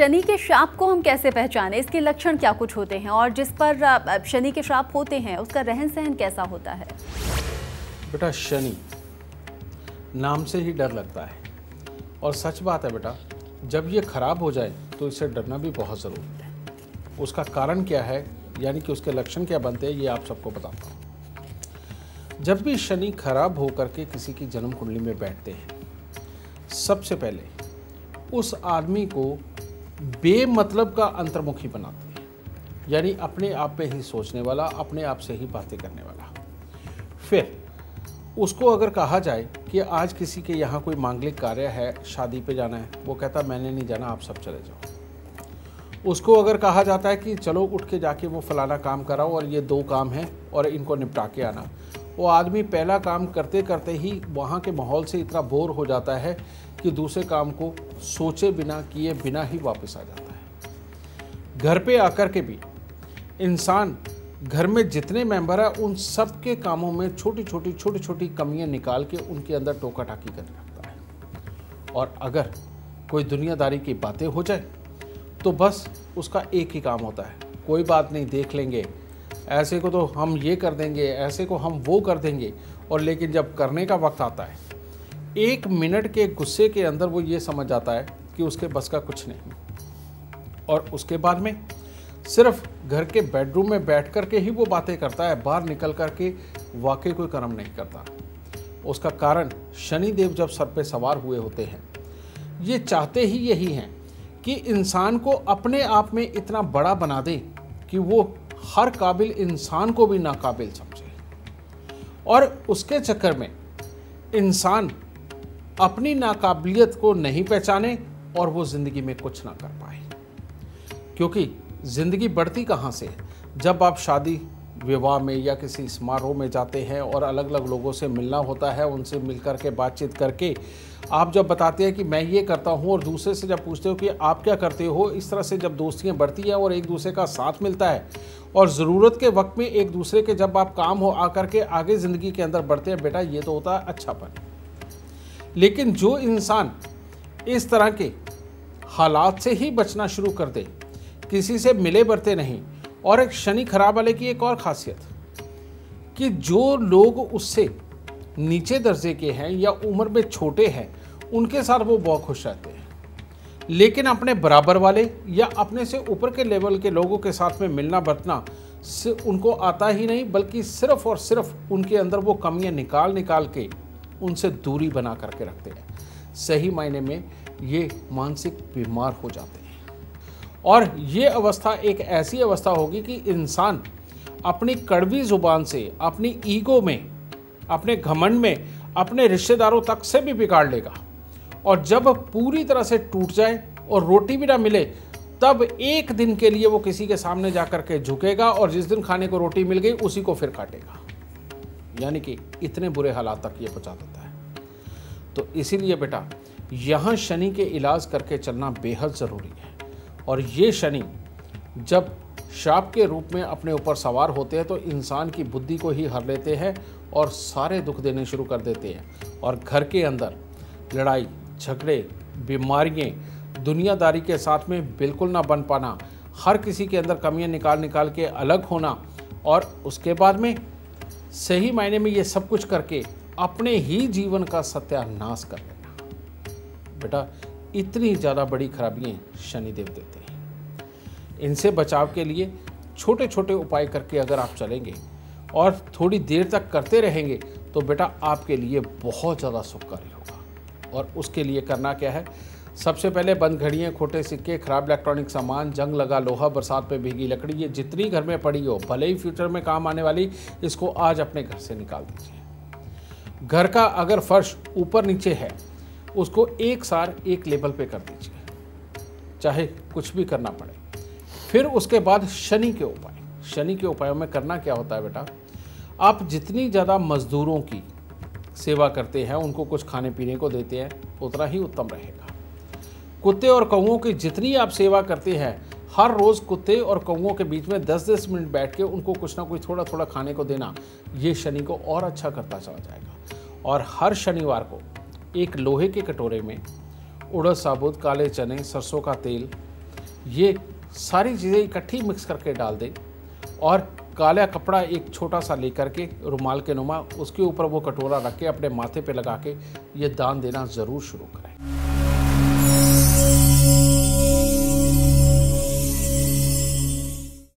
शनि के श्राप को हम कैसे पहचानें, इसके लक्षण क्या कुछ होते हैं और जिस पर शनि के श्राप होते हैं उसका रहन सहन कैसा होता है? बेटा, शनि नाम से ही डर लगता है और सच बात है बेटा, जब ये खराब हो जाए तो इससे डरना भी बहुत ज़रूरी है। उसका कारण क्या है, यानी कि उसके लक्षण क्या बनते हैं, ये आप सबको बताता हूँ। जब भी शनि खराब होकर के किसी की जन्म कुंडली में बैठते हैं, सबसे पहले उस आदमी को बेमतलब का अंतर्मुखी बनाते हैं, यानी अपने आप पे ही सोचने वाला, अपने आप से ही बातें करने वाला। फिर उसको अगर कहा जाए कि आज किसी के यहाँ कोई मांगलिक कार्य है, शादी पे जाना है, वो कहता मैंने नहीं जाना, आप सब चले जाओ। उसको अगर कहा जाता है कि चलो उठ के जाके वो फलाना काम कराओ और ये 2 काम हैं और इनको निपटा के आना, वो आदमी पहला काम करते करते ही वहाँ के माहौल से इतना बोर हो जाता है कि दूसरे काम को सोचे बिना किए बिना ही वापस आ जाता है। घर पे आकर के भी इंसान घर में जितने मेंबर हैं उन सब के कामों में छोटी छोटी कमियां निकाल के उनके अंदर टोका टाकी करने लगता है। और अगर कोई दुनियादारी की बातें हो जाए तो बस उसका एक ही काम होता है, कोई बात नहीं, देख लेंगे, ऐसे को तो हम ये कर देंगे, ऐसे को हम वो कर देंगे। और लेकिन जब करने का वक्त आता है, 1 मिनट के गुस्से के अंदर वो ये समझ जाता है कि उसके बस का कुछ नहीं, और उसके बाद में सिर्फ घर के बेडरूम में बैठ कर के ही वो बातें करता है, बाहर निकल कर के वाकई कोई कर्म नहीं करता। उसका कारण शनिदेव जब सर पे सवार हुए होते हैं, ये चाहते ही यही हैं कि इंसान को अपने आप में इतना बड़ा बना दे कि वो हर काबिल इंसान को भी नाकाबिल समझे, और उसके चक्कर में इंसान अपनी नाकाबिलियत को नहीं पहचाने और वो ज़िंदगी में कुछ ना कर पाए। क्योंकि ज़िंदगी बढ़ती कहाँ से है? जब आप शादी विवाह में या किसी समारोह में जाते हैं और अलग अलग लोगों से मिलना होता है, उनसे मिलकर के बातचीत करके आप जब बताते हैं कि मैं ये करता हूँ और दूसरे से जब पूछते हो कि आप क्या करते हो, इस तरह से जब दोस्तियाँ बढ़ती हैं और एक दूसरे का साथ मिलता है और ज़रूरत के वक्त में एक दूसरे के जब आप काम हो आकर के आगे ज़िंदगी के अंदर बढ़ते हैं, बेटा ये तो होता है अच्छापन। लेकिन जो इंसान इस तरह के हालात से ही बचना शुरू कर दे, किसी से मिले बरते नहीं, और एक शनि खराब वाले की एक और खासियत कि जो लोग उससे नीचे दर्जे के हैं या उम्र में छोटे हैं, उनके साथ वो बहुत खुश रहते हैं, लेकिन अपने बराबर वाले या अपने से ऊपर के लेवल के लोगों के साथ में मिलना बरतना से उनको आता ही नहीं, बल्कि सिर्फ और सिर्फ उनके अंदर वो कमियां निकाल के उनसे दूरी बना करके रखते हैं। सही मायने में ये मानसिक बीमार हो जाते हैं। और ये अवस्था एक ऐसी अवस्था होगी कि इंसान अपनी कड़वी ज़ुबान से, अपनी ईगो में, अपने घमंड में अपने रिश्तेदारों तक से भी बिगाड़ लेगा, और जब पूरी तरह से टूट जाए और रोटी भी ना मिले, तब एक दिन के लिए वो किसी के सामने जाकर के झुकेगा और जिस दिन खाने को रोटी मिल गई उसी को फिर काटेगा। यानी कि इतने बुरे हालात तक ये पहुंचा देता है। तो इसीलिए बेटा, यहाँ शनि के इलाज करके चलना बेहद ज़रूरी है। और ये शनि जब श्राप के रूप में अपने ऊपर सवार होते हैं तो इंसान की बुद्धि को ही हर लेते हैं और सारे दुख देने शुरू कर देते हैं, और घर के अंदर लड़ाई झगड़े, बीमारियाँ, दुनियादारी के साथ में बिल्कुल ना बन पाना, हर किसी के अंदर कमियां निकाल के अलग होना, और उसके बाद में सही मायने में ये सब कुछ करके अपने ही जीवन का सत्यानाश कर लेना। बेटा, इतनी ज़्यादा बड़ी खराबियाँ शनिदेव देते हैं। इनसे बचाव के लिए छोटे छोटे उपाय करके अगर आप चलेंगे और थोड़ी देर तक करते रहेंगे तो बेटा आपके लिए बहुत ज़्यादा सुखकारी होगा। और उसके लिए करना क्या है? सबसे पहले बंद घड़ियाँ, खोटे सिक्के, खराब इलेक्ट्रॉनिक सामान, जंग लगा लोहा, बरसात में भीगी लकड़ी, ये जितनी घर में पड़ी हो, भले ही फ्यूचर में काम आने वाली, इसको आज अपने घर से निकाल दीजिए। घर का अगर फर्श ऊपर नीचे है, उसको एक सार एक लेवल पे कर दीजिए, चाहे कुछ भी करना पड़े। फिर उसके बाद शनि के उपाय। शनि के उपायों में करना क्या होता है बेटा? आप जितनी ज़्यादा मजदूरों की सेवा करते हैं, उनको कुछ खाने पीने को देते हैं, उतना ही उत्तम रहेगा। कुत्ते और कौओं की जितनी आप सेवा करते हैं, हर रोज़ कुत्ते और कौओं के बीच में 10-10 मिनट बैठ के उनको कुछ ना कुछ थोड़ा थोड़ा खाने को देना, ये शनि को और अच्छा करता चला जाएगा। और हर शनिवार को एक लोहे के कटोरे में उड़द साबुत, काले चने, सरसों का तेल, ये सारी चीज़ें इकट्ठी मिक्स करके डाल दें और काला कपड़ा एक छोटा सा लेकर के रुमाल के नुमा उसके ऊपर वो कटोरा रख के अपने माथे पे लगा के ये दान देना ज़रूर शुरू करें।